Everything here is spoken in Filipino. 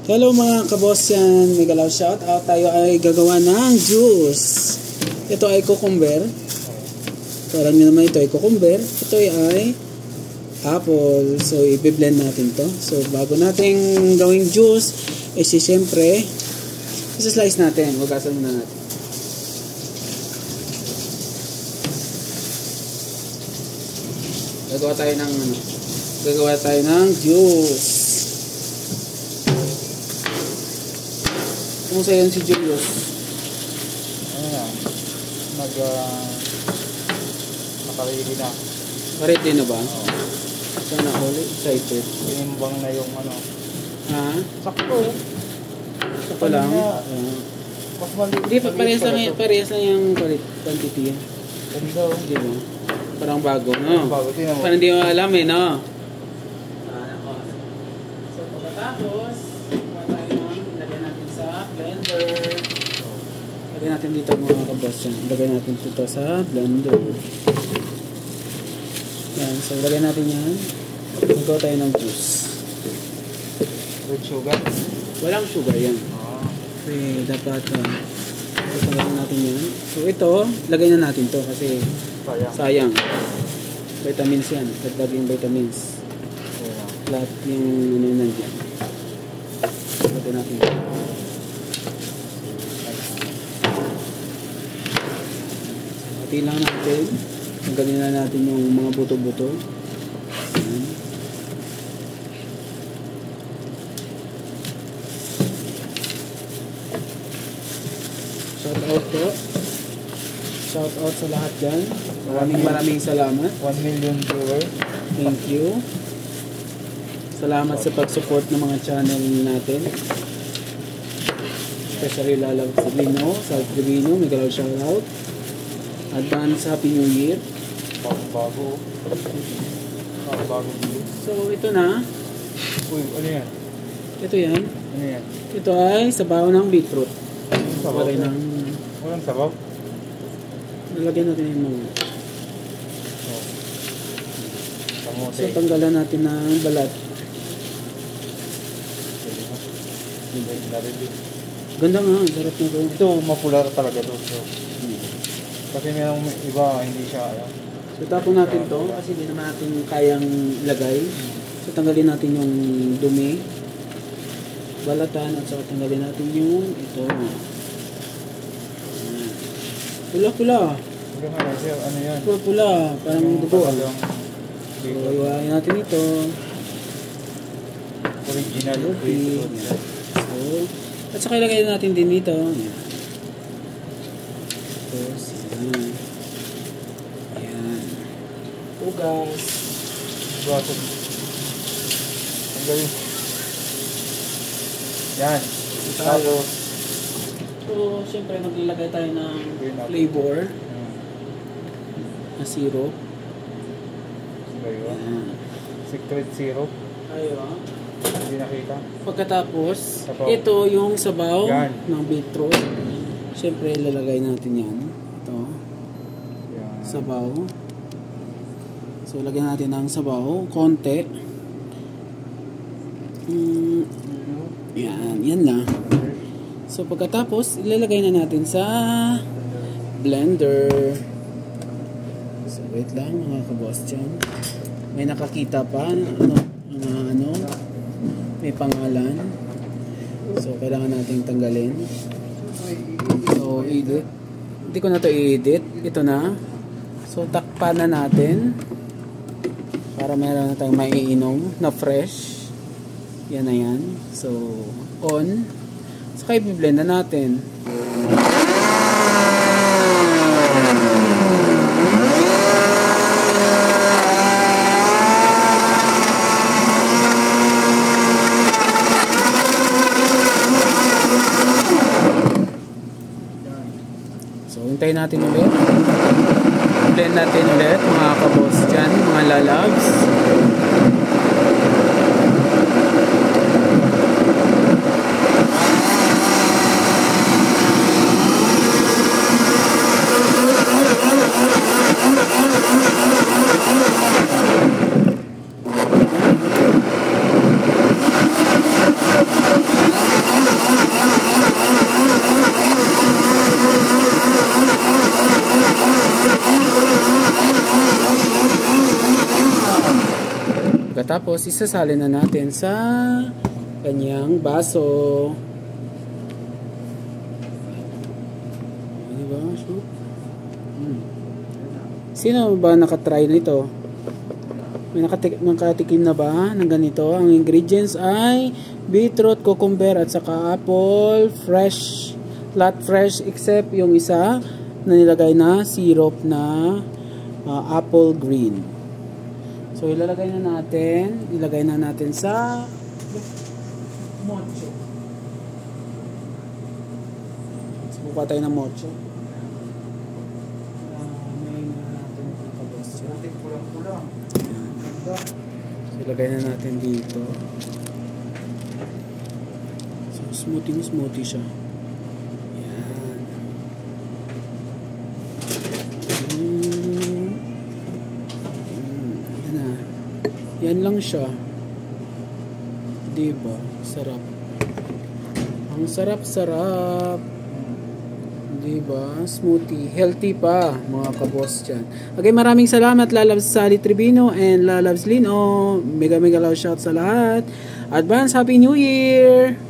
Hello mga kaboss yan, may galaw shout out. Tayo ay gagawa ng juice. Ito ay cucumber. Parang nyo naman ito ay cucumber. Ito ay apple. So i-blend natin to. So bago natin gawing juice, siyempre isa-slice natin. Hugasan muna natin. Gagawa tayo ng juice. Kumusta yan si Julius? Ayan. Nakaredy na. Ready na ba? Oo. Sana all excited. Tinimbang na yung ano. Ha? Sakto. Sakto lang? Mas maliit. Hindi, parehas lang yung quantity. Ganda. Hindi ba? Parang bago, no? Bago, tingnan mo. Parang hindi mo alam eh, no? So, pagkatapos, lagyan natin sa blender. Lagyan natin dito mga kaboss yan. Lagyan natin dito sa blender. Yan, so lagyan natin yan. Magawa tayo ng juice. With sugar? Walang sugar yan. Kasi dapat lagyan natin yan. So ito, lagyan na natin to kasi sayang. Vitamins yan. Dagdag yung vitamins. Lahat yung ano nandiyan. Lagyan natin yan. Pati lang natin. Tanggalin na natin yung mga buto-buto. Ayan. Shout out po. Shout out sa lahat dyan. Maraming salamat. 1 million viewers. Thank you. Salamat sa pag-support ng mga channel natin. Especially Lalaw Sablino, South Trevino, Miguel shout out. Advance Happy New Year. Bago. So ito na. Uy, ano yan? Ito yan. Ano yan? Ito ay sabaw ng beetroot. Sabaw? Ng Walang sabaw? nalagyan natin yung mga. Kamote. So tanggalan natin ng balat. Ganda nga, sarap na ito. Ito, mapular talaga to. Kasi mayroong iba, hindi siya. So tapon natin to kasi hindi naman natin kayang lagay. So tanggalin natin yung dumi, balatan, at saka tanggalin natin yung ito. Pula-pula. Ano yan? Pula-pula, parang dugo. So iwain natin ito. Original beetroot. So, at saka ilagay natin din dito. Tapos, ayan. Ugas. Baso. Ang galing. Yan. Tapos. So, syempre maglalagay tayo ng flavor na syrup. Ayan. Secret syrup. Ayun. Hindi nakita. Pagkatapos, sabaw. Ito yung sabaw yan. ng beetroot. Syempre, ilalagay natin yan. Ito. Yan. Sabaw. So, lagyan natin ng sabaw. Konti. Yan. Yan na. So, pagkatapos, ilalagay na natin sa blender. So, wait lang mga kaboss dyan. May nakakita pa. Ano? May pangalan. So, kailangan nating tanggalin. So, edit. Hindi ko na to i-edit. Ito na. So, takpan na natin. Para meron na tayong maiinom na fresh. Yan na yan. So, on. Saka i-blend na natin. So, hintayin natin ulit. Blend natin ulit, mga kaboss dyan, mga lalabs. isasali na natin sa kanyang baso. Diba? Sino ba nakatry nito? May nakatikim na ba ng ganito? Ang ingredients ay beetroot, cucumber at saka apple, fresh, flat fresh, except yung isa na nilagay na syrup na apple green. So ilagay na natin sa mocho. Subukan tayo ng mocho. So, ilagay na natin dito. So, smoothie siya. Yan. Yan na. Yan lang siya. Diba? Sarap. Ang sarap-sarap. Diba? Smoothie. Healthy pa, mga kaboss dyan. Okay, maraming salamat, Lalabs Sally Tribino and Lalabs Lino. Mega love shout sa lahat. Advance Happy New Year!